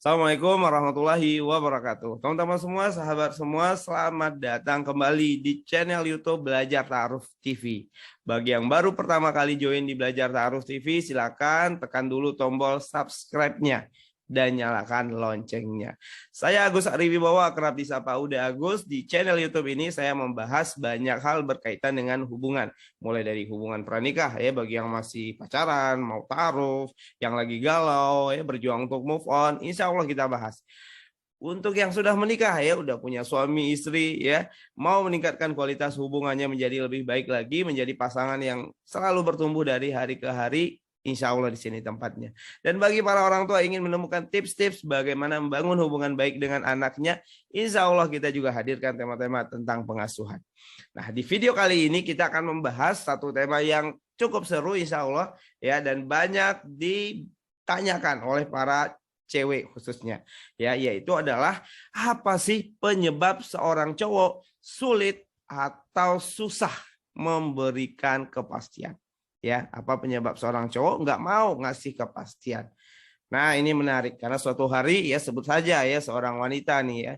Assalamualaikum warahmatullahi wabarakatuh. Teman-teman semua, sahabat semua, selamat datang kembali di channel YouTube Belajar Ta'aruf TV. Bagi yang baru pertama kali join di Belajar Ta'aruf TV, silakan tekan dulu tombol subscribe-nya dan nyalakan loncengnya. Saya Agus Ariwibowo, kerap disapa Uda Agus. Di channel YouTube ini saya membahas banyak hal berkaitan dengan hubungan, mulai dari hubungan pranikah ya bagi yang masih pacaran, mau ta'aruf, yang lagi galau ya berjuang untuk move on, insya Allah kita bahas. Untuk yang sudah menikah ya, udah punya suami istri ya, mau meningkatkan kualitas hubungannya menjadi lebih baik lagi, menjadi pasangan yang selalu bertumbuh dari hari ke hari, insya Allah di sini tempatnya. Dan bagi para orang tua ingin menemukan tips-tips bagaimana membangun hubungan baik dengan anaknya, insya Allah kita juga hadirkan tema-tema tentang pengasuhan. Nah, di video kali ini kita akan membahas satu tema yang cukup seru insya Allah ya, dan banyak ditanyakan oleh para cewek khususnya ya, yaitu adalah apa sih penyebab seorang cowok sulit atau susah memberikan kepastian. Ya, apa penyebab seorang cowok nggak mau ngasih kepastian? Nah, ini menarik karena suatu hari ya, sebut saja ya, seorang wanita nih ya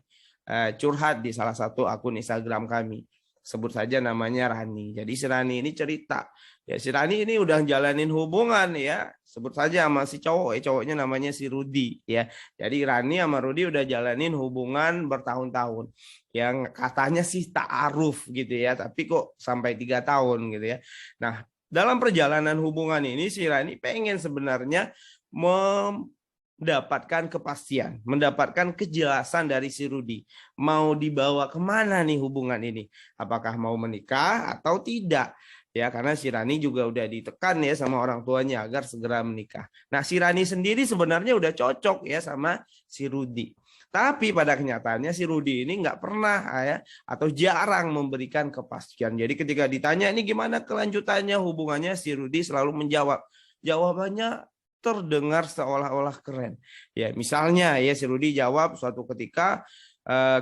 curhat di salah satu akun Instagram kami. Sebut saja namanya Rani. Jadi si Rani ini cerita, ya si Rani ini udah jalanin hubungan ya, sebut saja sama si cowok, cowoknya namanya si Rudi ya. Jadi Rani sama Rudi udah jalanin hubungan bertahun-tahun. Yang katanya sih ta'aruf gitu ya, tapi kok sampai 3 tahun gitu ya. Nah, dalam perjalanan hubungan ini si Rani pengen sebenarnya mendapatkan kepastian, mendapatkan kejelasan dari si Rudi. Mau dibawa kemana nih hubungan ini? Apakah mau menikah atau tidak? Ya, karena si Rani juga udah ditekan ya sama orang tuanya agar segera menikah. Nah, si Rani sendiri sebenarnya udah cocok ya sama si Rudi. Tapi pada kenyataannya si Rudi ini nggak pernah ya, atau jarang memberikan kepastian. Jadi ketika ditanya ini gimana kelanjutannya hubungannya, si Rudi selalu menjawab. Jawabannya terdengar seolah-olah keren. Ya, misalnya ya si Rudi jawab suatu ketika,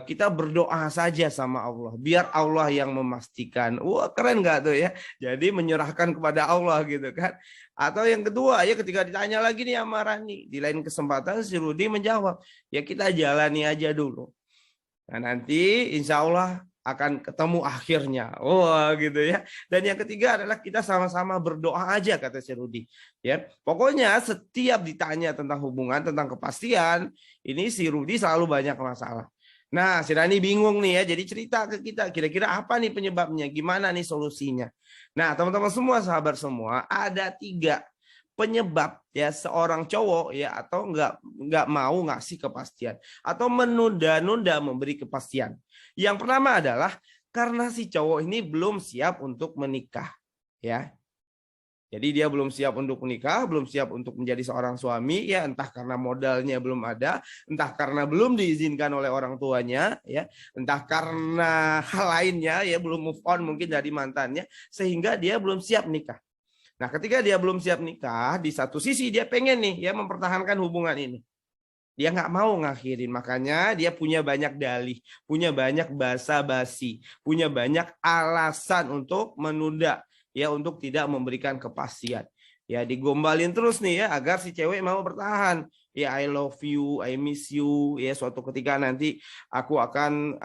kita berdoa saja sama Allah, biar Allah yang memastikan. Wah, keren nggak tuh ya? Jadi menyerahkan kepada Allah gitu kan. Atau yang kedua ya, ketika ditanya lagi nih sama Rani, di lain kesempatan si Rudi menjawab, ya kita jalani aja dulu. Nah, nanti insya Allah akan ketemu akhirnya. Wah, gitu ya. Dan yang ketiga adalah kita sama-sama berdoa aja, kata si Rudi. Ya, pokoknya setiap ditanya tentang hubungan, tentang kepastian, ini si Rudi selalu banyak masalah. Nah, si Rani bingung nih ya, jadi cerita ke kita, kira-kira apa nih penyebabnya, gimana nih solusinya. Nah, teman-teman semua, sahabat semua, ada 3 penyebab ya seorang cowok ya, atau nggak mau ngasih kepastian, atau menunda-nunda memberi kepastian. Yang pertama adalah karena si cowok ini belum siap untuk menikah ya. Jadi dia belum siap untuk menikah, belum siap untuk menjadi seorang suami ya, entah karena modalnya belum ada, entah karena belum diizinkan oleh orang tuanya ya, entah karena hal lainnya ya, belum move on mungkin dari mantannya sehingga dia belum siap nikah. Nah, ketika dia belum siap nikah, di satu sisi dia pengen nih ya mempertahankan hubungan ini. Dia nggak mau ngakhirin, makanya dia punya banyak dalih, punya banyak basa-basi, punya banyak alasan untuk menunda ya, untuk tidak memberikan kepastian. Ya, digombalin terus nih ya agar si cewek mau bertahan. Ya, I love you, I miss you. Ya, suatu ketika nanti aku akan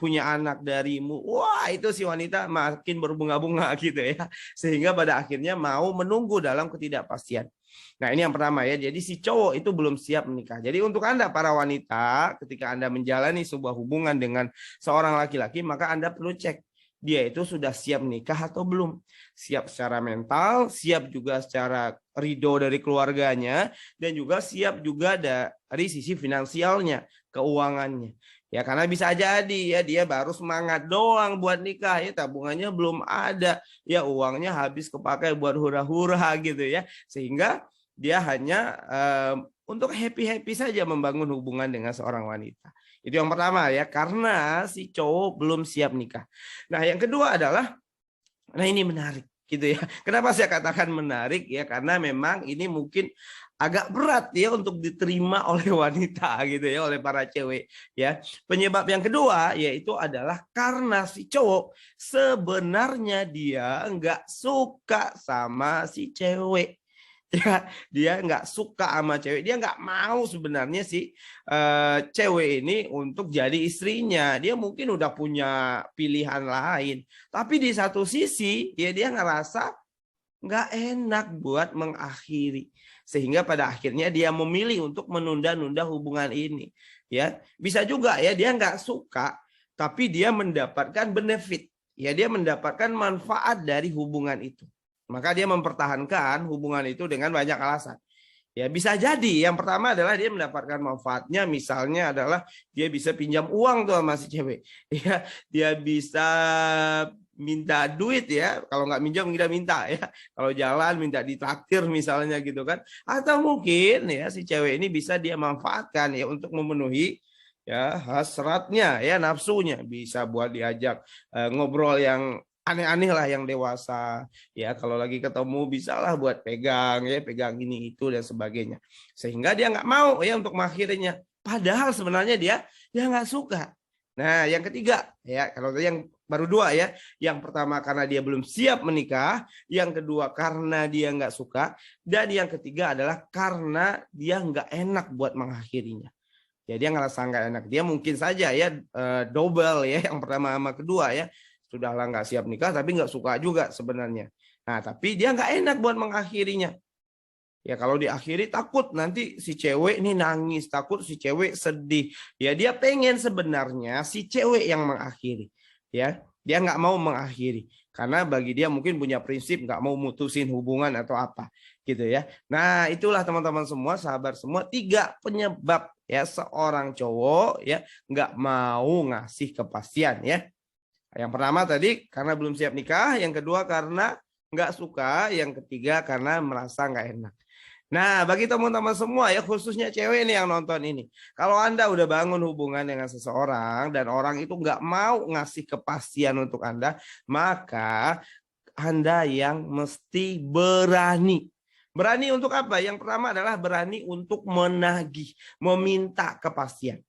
punya anak darimu. Wah, itu si wanita makin berbunga-bunga gitu ya. Sehingga pada akhirnya mau menunggu dalam ketidakpastian. Nah, ini yang pertama ya. Jadi si cowok itu belum siap menikah. Jadi untuk Anda para wanita, ketika Anda menjalani sebuah hubungan dengan seorang laki-laki, maka Anda perlu cek dia itu sudah siap nikah atau belum. Siap secara mental, siap juga secara ridho dari keluarganya, dan juga siap juga dari sisi finansialnya, keuangannya. Ya, karena bisa jadi ya dia baru semangat doang buat nikah ya, tabungannya belum ada, ya uangnya habis kepakai buat hura-hura gitu ya, sehingga dia hanya untuk happy-happy saja membangun hubungan dengan seorang wanita. Itu yang pertama ya, karena si cowok belum siap nikah. Nah, yang kedua adalah, nah ini menarik gitu ya. Kenapa saya katakan menarik ya? Karena memang ini mungkin agak berat ya untuk diterima oleh wanita gitu ya, oleh para cewek ya. Penyebab yang kedua yaitu adalah karena si cowok sebenarnya dia nggak suka sama si cewek. Ya, dia nggak suka sama cewek, dia nggak mau sebenarnya si cewek ini untuk jadi istrinya. Dia mungkin udah punya pilihan lain, tapi di satu sisi ya dia ngerasa nggak enak buat mengakhiri, sehingga pada akhirnya dia memilih untuk menunda-nunda hubungan ini. Ya, bisa juga ya dia nggak suka, tapi dia mendapatkan benefit. Ya, dia mendapatkan manfaat dari hubungan itu. Maka dia mempertahankan hubungan itu dengan banyak alasan. Ya, bisa jadi yang pertama adalah dia mendapatkan manfaatnya, misalnya adalah dia bisa pinjam uang tuh sama si cewek. Ya, dia bisa minta duit ya, kalau nggak minjam kita minta ya, kalau jalan minta ditraktir misalnya gitu kan, atau mungkin ya si cewek ini bisa dia manfaatkan ya untuk memenuhi ya hasratnya ya, nafsunya, bisa buat diajak ngobrol yang aneh-aneh lah, yang dewasa ya, kalau lagi ketemu bisalah buat pegang ya, pegang ini itu dan sebagainya, sehingga dia nggak mau ya untuk mengakhirinya, padahal sebenarnya dia nggak suka. Nah, yang ketiga ya, kalau yang baru dua ya, yang pertama karena dia belum siap menikah, yang kedua karena dia nggak suka, dan yang ketiga adalah karena dia nggak enak buat mengakhirinya. Ya, dia ngerasa nggak enak. Dia mungkin saja ya double ya, yang pertama sama kedua ya, sudahlah nggak siap nikah tapi nggak suka juga sebenarnya. Nah, tapi dia nggak enak buat mengakhirinya. Ya, kalau diakhiri takut nanti si cewek ini nangis, takut si cewek sedih. Ya, dia pengen sebenarnya si cewek yang mengakhiri. Ya, dia nggak mau mengakhiri karena bagi dia mungkin punya prinsip nggak mau mutusin hubungan atau apa gitu ya. Nah, itulah teman-teman semua, sahabat semua, 3 penyebab ya seorang cowok ya nggak mau ngasih kepastian ya. Yang pertama tadi karena belum siap nikah, yang kedua karena nggak suka, yang ketiga karena merasa nggak enak. Nah, bagi teman-teman semua ya, khususnya cewek nih yang nonton ini. Kalau Anda udah bangun hubungan dengan seseorang dan orang itu nggak mau ngasih kepastian untuk Anda, maka Anda yang mesti berani. Berani untuk apa? Yang pertama adalah berani untuk menagih, meminta kepastian.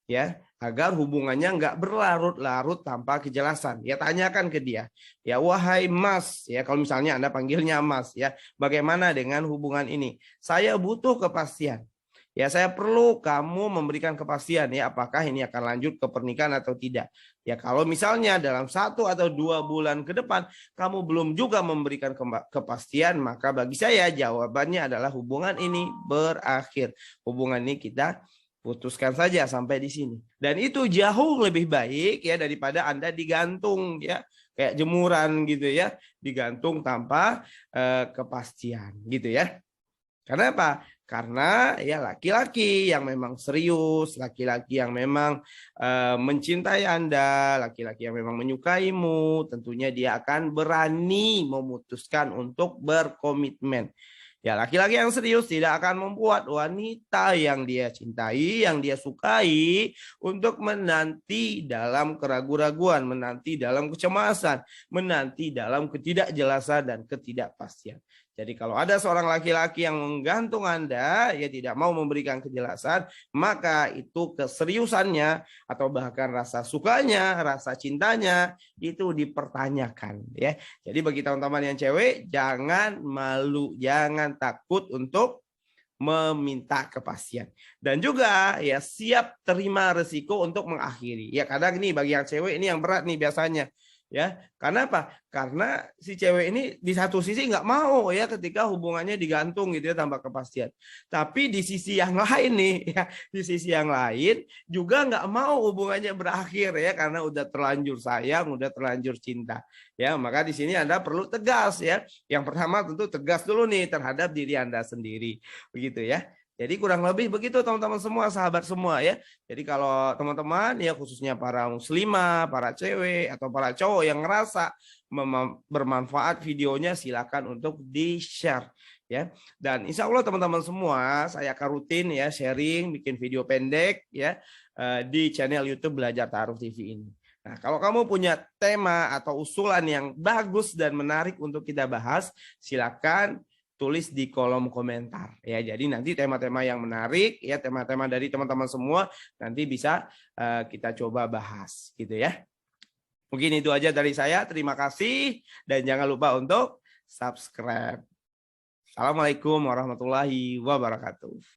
Ya, agar hubungannya nggak berlarut-larut tanpa kejelasan. Ya, tanyakan ke dia. Ya, wahai Mas, ya kalau misalnya Anda panggilnya Mas, ya, bagaimana dengan hubungan ini? Saya butuh kepastian. Ya, saya perlu kamu memberikan kepastian ya, apakah ini akan lanjut ke pernikahan atau tidak. Ya, kalau misalnya dalam 1 atau 2 bulan ke depan kamu belum juga memberikan kepastian, maka bagi saya jawabannya adalah hubungan ini berakhir. Hubungan ini kita putuskan saja sampai di sini. Dan itu jauh lebih baik ya daripada Anda digantung ya, kayak jemuran gitu ya, digantung tanpa kepastian gitu ya. Karena apa? Karena ya laki-laki yang memang serius, laki-laki yang memang mencintai Anda, laki-laki yang memang menyukaimu, tentunya dia akan berani memutuskan untuk berkomitmen. Ya, laki-laki yang serius tidak akan membuat wanita yang dia cintai, yang dia sukai untuk menanti dalam keraguan-raguan, menanti dalam kecemasan, menanti dalam ketidakjelasan dan ketidakpastian. Jadi kalau ada seorang laki-laki yang menggantung Anda, ya tidak mau memberikan kejelasan, maka itu keseriusannya atau bahkan rasa sukanya, rasa cintanya itu dipertanyakan ya. Jadi bagi teman-teman yang cewek, jangan malu, jangan takut untuk meminta kepastian. Dan juga ya siap terima resiko untuk mengakhiri. Ya kadang ini bagi yang cewek ini yang berat nih biasanya. Ya, karena apa? Karena si cewek ini di satu sisi nggak mau ya ketika hubungannya digantung gitu ya tanpa kepastian. Tapi di sisi yang lain nih ya, di sisi yang lain juga nggak mau hubungannya berakhir ya karena udah terlanjur sayang, udah terlanjur cinta. Ya, maka di sini Anda perlu tegas ya. Yang pertama tentu tegas dulu nih terhadap diri Anda sendiri. Begitu ya. Jadi kurang lebih begitu teman-teman semua, sahabat semua ya. Jadi kalau teman-teman ya khususnya para muslimah, para cewek atau para cowok yang ngerasa bermanfaat videonya, silakan untuk di-share ya. Dan insya Allah teman-teman semua saya akan rutin ya sharing, bikin video pendek ya di channel YouTube Belajar Ta'aruf TV ini. Nah, kalau kamu punya tema atau usulan yang bagus dan menarik untuk kita bahas, silakan tulis di kolom komentar ya. Jadi nanti tema-tema yang menarik ya, tema-tema dari teman-teman semua nanti bisa kita coba bahas gitu ya. Mungkin itu aja dari saya. Terima kasih dan jangan lupa untuk subscribe. Assalamualaikum warahmatullahi wabarakatuh.